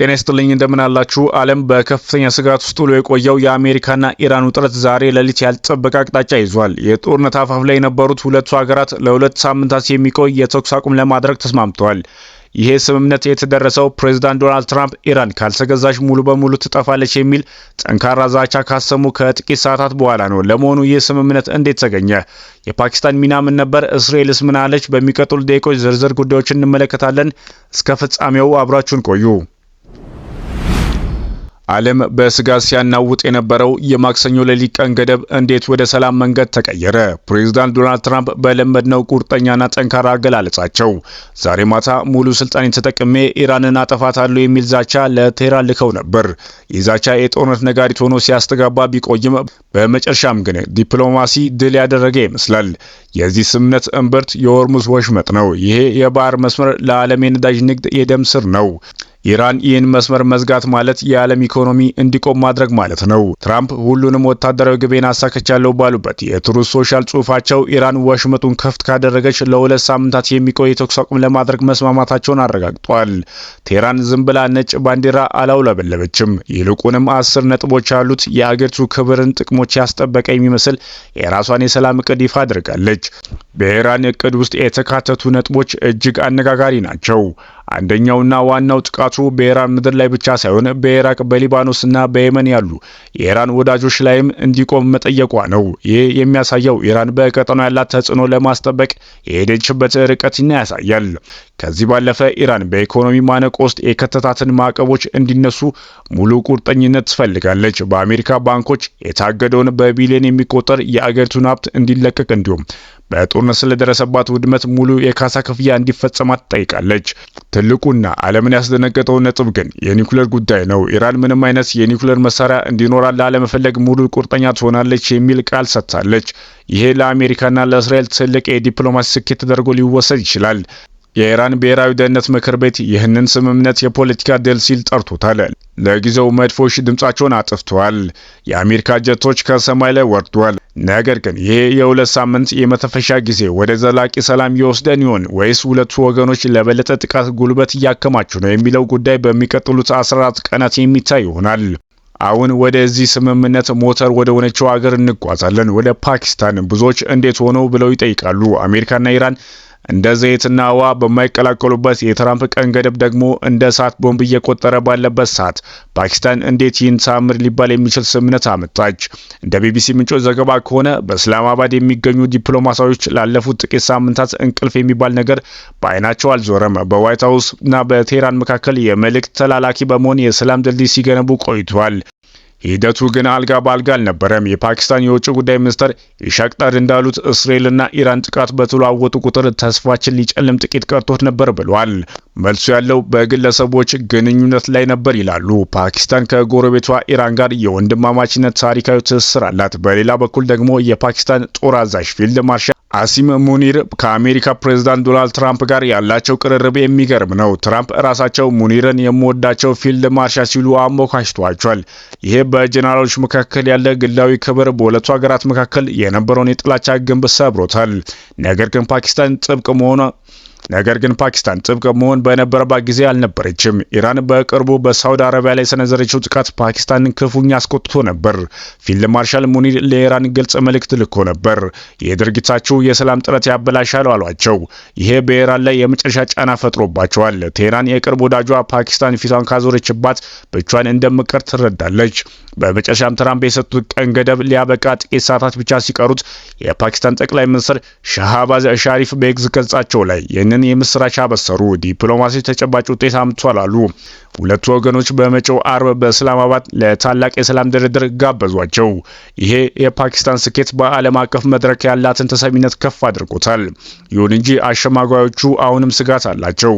ጤና ይስጥልኝ እንደምን አላችሁ። ዓለም በከፍተኛ ስጋት ውስጥ ውሎ የቆየው የአሜሪካና ኢራን ውጥረት ዛሬ ሌሊት ያልተጠበቀ አቅጣጫ ይዟል። የጦርነት አፋፍ ላይ የነበሩት ሁለቱ ሀገራት ለሁለት ሳምንታት የሚቆይ የተኩስ አቁም ለማድረግ ተስማምተዋል። ይሄ ስምምነት የተደረሰው ፕሬዝዳንት ዶናልድ ትራምፕ ኢራን ካልተገዛች ሙሉ በሙሉ ትጠፋለች የሚል ጠንካራ ዛቻ ካሰሙ ከጥቂት ሰዓታት በኋላ ነው። ለመሆኑ ይህ ስምምነት እንዴት ተገኘ? የፓኪስታን ሚና ምን ነበር? እስራኤልስ ምን አለች? በሚቀጥሉት ደቂቆች ዝርዝር ጉዳዮችን እንመለከታለን። እስከ ፍጻሜው አብራችሁን ቆዩ። ዓለም በስጋት ሲያናውጥ የነበረው የማክሰኞ ሌሊት ቀን ገደብ እንዴት ወደ ሰላም መንገድ ተቀየረ? ፕሬዝዳንት ዶናልድ ትራምፕ በለመድነው ቁርጠኛና ጠንካራ አገላለጻቸው ዛሬ ማታ ሙሉ ስልጣኔን ተጠቅሜ ኢራንን አጠፋታለሁ የሚል ዛቻ ለቴህራን ልከው ነበር። ይህ ዛቻ የጦርነት ነጋሪት ሆኖ ሲያስተጋባ ቢቆይም በመጨረሻም ግን ዲፕሎማሲ ድል ያደረገ ይመስላል። የዚህ ስምምነት እምብርት የሆርሙዝ ወሽመጥ ነው። ይሄ የባህር መስመር ለዓለም የነዳጅ ንግድ የደም ስር ነው። ኢራን ይህን መስመር መዝጋት ማለት የዓለም ኢኮኖሚ እንዲቆም ማድረግ ማለት ነው። ትራምፕ ሁሉንም ወታደራዊ ግቤን አሳክቻለሁ ባሉበት የትሩዝ ሶሻል ጽሑፋቸው ኢራን ወሽመጡን ክፍት ካደረገች ለሁለት ሳምንታት የሚቆይ የተኩስ አቁም ለማድረግ መስማማታቸውን አረጋግጧል። ቴህራን ዝም ብላ ነጭ ባንዲራ አላውለበለበችም። ይልቁንም 10 ነጥቦች ያሉት የአገሪቱ ክብርን ጥቅሞች ያስጠበቀ የሚመስል የራሷን የሰላም እቅድ ይፋ አድርጋለች። በኢራን እቅድ ውስጥ የተካተቱ ነጥቦች እጅግ አነጋጋሪ ናቸው። አንደኛውና ዋናው ጥቃቱ በኢራን ምድር ላይ ብቻ ሳይሆን በኢራቅ፣ በሊባኖስና በየመን ያሉ የኢራን ወዳጆች ላይም እንዲቆም መጠየቋ ነው። ይህ የሚያሳየው ኢራን በቀጠናው ያላት ተጽዕኖ ለማስጠበቅ የሄደችበት ርቀትና ያሳያል። ከዚህ ባለፈ ኢራን በኢኮኖሚ ማነቆ ውስጥ የከተታትን ማዕቀቦች እንዲነሱ ሙሉ ቁርጠኝነት ትፈልጋለች። በአሜሪካ ባንኮች የታገደውን በቢሊዮን የሚቆጠር የአገሪቱን ሀብት እንዲለቀቅ እንዲሁም በጦርነት ስለደረሰባት ውድመት ሙሉ የካሳ ክፍያ እንዲፈጸማት ትጠይቃለች። ትልቁና ዓለምን ያስደነገጠው ነጥብ ግን የኒውክሌር ጉዳይ ነው። ኢራን ምንም አይነት የኒውክሌር መሳሪያ እንዲኖራት ላለመፈለግ ሙሉ ቁርጠኛ ትሆናለች የሚል ቃል ሰጥታለች። ይሄ ለአሜሪካና ለእስራኤል ትልቅ የዲፕሎማሲ ስኬት ተደርጎ ሊወሰድ ይችላል። የኢራን ብሔራዊ ደህንነት ምክር ቤት ይህንን ስምምነት የፖለቲካ ድል ሲል ጠርቶታል። ለጊዜው መድፎች ድምጻቸውን አጥፍተዋል። የአሜሪካ ጀቶች ከሰማይ ላይ ወርደዋል። ነገር ግን ይሄ የሁለት ሳምንት የመተፈሻ ጊዜ ወደ ዘላቂ ሰላም ይወስደን ይሆን ወይስ ሁለቱ ወገኖች ለበለጠ ጥቃት ጉልበት እያከማቹ ነው የሚለው ጉዳይ በሚቀጥሉት 14 ቀናት የሚታይ ይሆናል። አሁን ወደዚህ ስምምነት ሞተር ወደ ሆነችው ሀገር እንጓዛለን፣ ወደ ፓኪስታን። ብዙዎች እንዴት ሆነው ብለው ይጠይቃሉ። አሜሪካና ኢራን እንደ ዘይትና ውሃ በማይቀላቀሉበት የትራምፕ ቀን ገደብ ደግሞ እንደ እሳት ቦምብ እየቆጠረ ባለበት ሰዓት ፓኪስታን እንዴት ይህን ተአምር ሊባል የሚችል ስምምነት አመጣች? እንደ ቢቢሲ ምንጮች ዘገባ ከሆነ በእስላማባድ የሚገኙ ዲፕሎማቶች ላለፉት ጥቂት ሳምንታት እንቅልፍ የሚባል ነገር በአይናቸው አልዞረም። በዋይት ሀውስ እና በቴህራን መካከል የመልእክት ተላላኪ በመሆን የሰላም ድልድይ ሲገነቡ ቆይተዋል። ሂደቱ ግን አልጋ በአልጋ አልነበረም። የፓኪስታን የውጭ ጉዳይ ሚኒስትር ኢሻቅ ዳር እንዳሉት እስራኤልና ኢራን ጥቃት በተለዋወጡ ቁጥር ተስፋችን ሊጨልም ጥቂት ቀርቶት ነበር ብለዋል። መልሱ ያለው በግለሰቦች ግንኙነት ላይ ነበር ይላሉ። ፓኪስታን ከጎረቤቷ ኢራን ጋር የወንድማማችነት ታሪካዊ ትስስር አላት። በሌላ በኩል ደግሞ የፓኪስታን ጦር አዛዥ ፊልድ ማርሻል አሲም ሙኒር ከአሜሪካ ፕሬዝዳንት ዶናልድ ትራምፕ ጋር ያላቸው ቅርርብ የሚገርም ነው። ትራምፕ ራሳቸው ሙኒርን የምወዳቸው ፊልድ ማርሻል ሲሉ አሞካሽቷቸዋል። ይሄ በጀነራሎች መካከል ያለ ግላዊ ክብር በሁለቱ ሀገራት መካከል የነበረውን የጥላቻ ግንብ ሰብሮታል። ነገር ግን ፓኪስታን ጥብቅ መሆን በነበረባት ጊዜ አልነበረችም። ኢራን በቅርቡ በሳውዲ አረቢያ ላይ የሰነዘረችው ጥቃት ፓኪስታንን ክፉኛ አስቆጥቶ ነበር። ፊልድ ማርሻል ሙኒር ለኢራን ግልጽ መልእክት ልኮ ነበር። የድርጊታችሁ የሰላም ጥረት ያበላሻል አሏቸው። ይሄ በኢራን ላይ የመጨረሻ ጫና ፈጥሮባቸዋል። ቴህራን የቅርብ ወዳጇ ፓኪስታን ፊቷን ካዞረችባት ብቻዋን እንደምትቀር ትረዳለች። በመጨረሻም ትራምፕ የሰጡት ቀን ገደብ ሊያበቃ ጥቂት ሰዓታት ብቻ ሲቀሩት የፓኪስታን ጠቅላይ ሚኒስትር ሻህባዝ ሻሪፍ በኤክስ ገጻቸው ላይ ይህንን የምስራች አበሰሩ። ዲፕሎማሲ ተጨባጭ ውጤት አምጥቷል አሉ። ሁለቱ ወገኖች በመጪው አርብ በእስላማባድ ለታላቅ የሰላም ድርድር ጋበዟቸው። ይሄ የፓኪስታን ስኬት በዓለም አቀፍ መድረክ ያላትን ተሰሚነት ከፍ አድርጎታል። ይሁን እንጂ አሸማጋዮቹ አሁንም ስጋት አላቸው።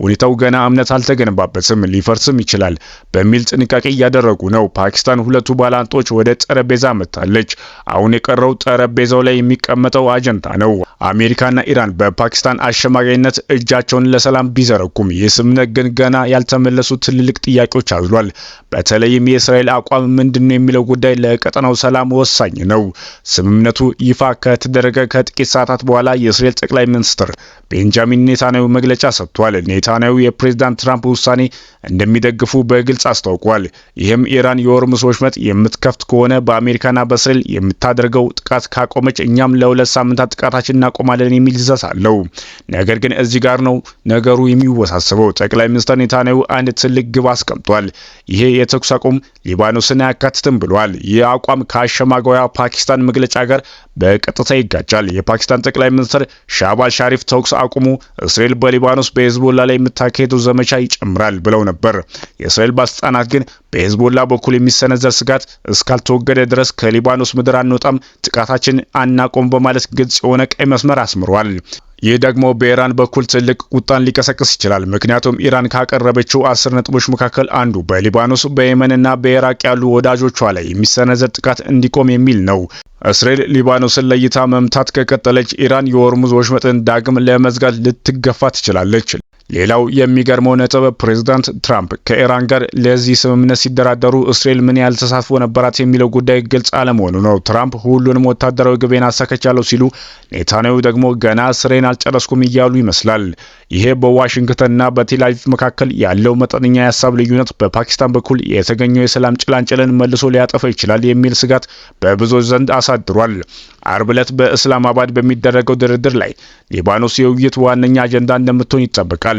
ሁኔታው ገና እምነት አልተገነባበትም፣ ሊፈርስም ይችላል በሚል ጥንቃቄ እያደረጉ ነው። ፓኪስታን ሁለቱ ባላንጦች ወደ ጠረጴዛ መጥታለች። አሁን የቀረው ጠረጴዛው ላይ የሚቀመጠው አጀንዳ ነው። አሜሪካና ኢራን በፓኪስታን አሸማጋይነት እጃቸውን ለሰላም ቢዘረጉም ይህ ስምምነት ግን ገና ያልተመለሱ ትልልቅ ጥያቄዎች አዝሏል። በተለይም የእስራኤል አቋም ምንድነው የሚለው ጉዳይ ለቀጠናው ሰላም ወሳኝ ነው። ስምምነቱ ይፋ ከተደረገ ከጥቂት ሰዓታት በኋላ የእስራኤል ጠቅላይ ሚኒስትር ቤንጃሚን ኔታንያሁ መግለጫ ሰጥቷል። ኔታንያሁ የፕሬዝዳንት ትራምፕ ውሳኔ እንደሚደግፉ በግልጽ አስታውቋል። ይህም ኢራን የሆርሙዝ ወሽመጥ የምትከፍት ከሆነ በአሜሪካና በእስራኤል የምታደርገው ጥቃት ካቆመች እኛም ለ2 ሳምንታት ጥቃታችን እናቆማለን የሚል ይዘት አለው። ነገር ግን እዚህ ጋር ነው ነገሩ የሚወሳሰበው። ጠቅላይ ሚኒስትር ኔታንያሁ አንድ ትልቅ ግብ አስቀምጧል። ይሄ የተኩስ አቁም ሊባኖስን አያካትትም ብሏል። ይህ አቋም ከአሸማጋዩ ፓኪስታን መግለጫ ጋር በቀጥታ ይጋጫል። የፓኪስታን ጠቅላይ ሚኒስትር ሻህባዝ ሻሪፍ ተኩስ አቁሙ እስራኤል በሊባኖስ በሂዝቦላ ላይ የምታካሄደው ዘመቻ ይጨምራል ብለው ነበር። የእስራኤል ባለስልጣናት ግን በሂዝቦላ በኩል የሚሰነዘር ስጋት እስካልተወገደ ድረስ ከሊባኖስ ምድር አንወጣም፣ ጥቃታችን አናቆም በማለት ግልጽ የሆነ ቀይ መስመር አስምሯል። ይህ ደግሞ በኢራን በኩል ትልቅ ቁጣን ሊቀሰቅስ ይችላል። ምክንያቱም ኢራን ካቀረበችው 10 ነጥቦች መካከል አንዱ በሊባኖስ በየመንና በኢራቅ ያሉ ወዳጆቿ ላይ የሚሰነዘር ጥቃት እንዲቆም የሚል ነው። እስራኤል ሊባኖስን ለይታ መምታት ከቀጠለች ኢራን የሆርሙዝ ወሽመጥን ዳግም ለመዝጋት ልትገፋ ትችላለች። ሌላው የሚገርመው ነጥብ ፕሬዝዳንት ትራምፕ ከኢራን ጋር ለዚህ ስምምነት ሲደራደሩ እስራኤል ምን ያህል ተሳትፎ ነበራት የሚለው ጉዳይ ግልጽ አለመሆኑ ነው። ትራምፕ ሁሉንም ወታደራዊ ግቤን አሳክቻለሁ ሲሉ፣ ኔታንያሁ ደግሞ ገና ስራዬን አልጨረስኩም እያሉ ይመስላል። ይሄ በዋሽንግተንና በቴል አቪቭ መካከል ያለው መጠነኛ የሀሳብ ልዩነት በፓኪስታን በኩል የተገኘው የሰላም ጭላንጭልን መልሶ ሊያጠፋ ይችላል የሚል ስጋት በብዙዎች ዘንድ አሳድሯል። አርብ ዕለት በእስላማባድ በሚደረገው ድርድር ላይ ሊባኖስ የውይይት ዋነኛ አጀንዳ እንደምትሆን ይጠበቃል።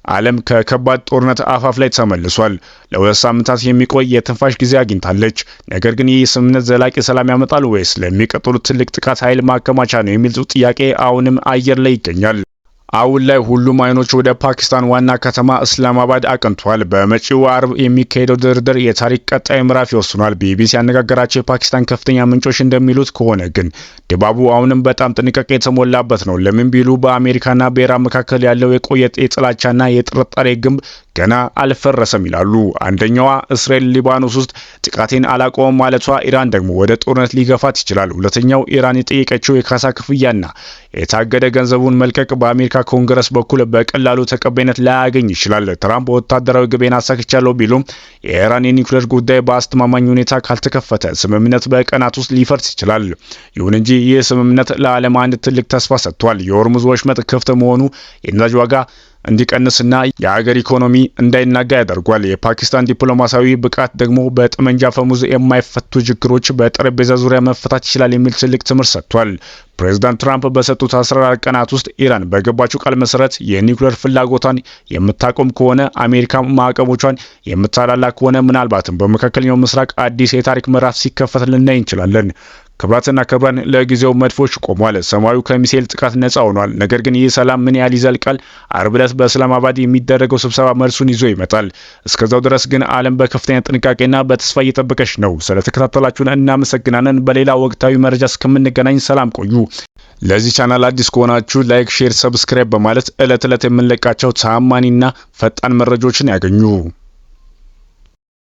ዓለም ከከባድ ጦርነት አፋፍ ላይ ተመልሷል። ለ2 ሳምንታት የሚቆይ የትንፋሽ ጊዜ አግኝታለች። ነገር ግን ይህ ስምምነት ዘላቂ ሰላም ያመጣል ወይስ ለሚቀጥሉት ትልቅ ጥቃት ኃይል ማከማቻ ነው የሚል ጥያቄ አሁንም አየር ላይ ይገኛል። አሁን ላይ ሁሉም አይኖች ወደ ፓኪስታን ዋና ከተማ እስላማባድ አቅንቷል። በመጪው አርብ የሚካሄደው ድርድር የታሪክ ቀጣይ ምዕራፍ ይወስኗል። ቢቢሲ ያነጋገራቸው የፓኪስታን ከፍተኛ ምንጮች እንደሚሉት ከሆነ ግን ድባቡ አሁንም በጣም ጥንቃቄ የተሞላበት ነው። ለምን ቢሉ በአሜሪካና በኢራን መካከል ያለው የቆየ የጥላቻና የጥርጣሬ ግንብ ገና አልፈረሰም ይላሉ። አንደኛዋ እስራኤል ሊባኖስ ውስጥ ጥቃቴን አላቆመም ማለቷ ኢራን ደግሞ ወደ ጦርነት ሊገፋት ይችላል። ሁለተኛው ኢራን የጠየቀችው የካሳ ክፍያና የታገደ ገንዘቡን መልቀቅ በአሜሪካ ኮንግረስ በኩል በቀላሉ ተቀባይነት ላያገኝ ይችላል። ትራምፕ ወታደራዊ ግቤን አሳክቻለሁ ቢሉም የኢራን የኒውክሌር ጉዳይ በአስተማማኝ ሁኔታ ካልተከፈተ ስምምነት በቀናት ውስጥ ሊፈርስ ይችላል። ይሁን እንጂ ይህ ስምምነት ለዓለም አንድ ትልቅ ተስፋ ሰጥቷል። የሆርሙዝ ወሽመጥ ክፍት መሆኑ የነዳጅ ዋጋ እንዲቀንስና የሀገር ኢኮኖሚ እንዳይናጋ ያደርጓል። የፓኪስታን ዲፕሎማሲያዊ ብቃት ደግሞ በጠመንጃ ፈሙዝ የማይፈቱ ችግሮች በጠረጴዛ ዙሪያ መፈታት ይችላል የሚል ትልቅ ትምህርት ሰጥቷል። ፕሬዝዳንት ትራምፕ በሰጡት 14 ቀናት ውስጥ ኢራን በገባችው ቃል መሰረት የኒውክሌር ፍላጎቷን የምታቆም ከሆነ፣ አሜሪካ ማዕቀቦቿን የምታላላ ከሆነ ምናልባትም በመካከለኛው ምስራቅ አዲስ የታሪክ ምዕራፍ ሲከፈት ልናይ እንችላለን። ክብራትና ክብራን፣ ለጊዜው መድፎች ቆሟል። ሰማዩ ከሚሳኤል ጥቃት ነጻ ሆኗል። ነገር ግን ይህ ሰላም ምን ያህል ይዘልቃል? አርብ ዕለት በእስላማባድ የሚደረገው ስብሰባ መልሱን ይዞ ይመጣል። እስከዛው ድረስ ግን ዓለም በከፍተኛ ጥንቃቄና በተስፋ እየጠበቀች ነው። ስለተከታተላችሁን እናመሰግናለን። በሌላ ወቅታዊ መረጃ እስከምንገናኝ ሰላም ቆዩ። ለዚህ ቻናል አዲስ ከሆናችሁ ላይክ፣ ሼር፣ ሰብስክራይብ በማለት ዕለት ዕለት የምንለቃቸው ታማኒና ፈጣን መረጃዎችን ያገኙ።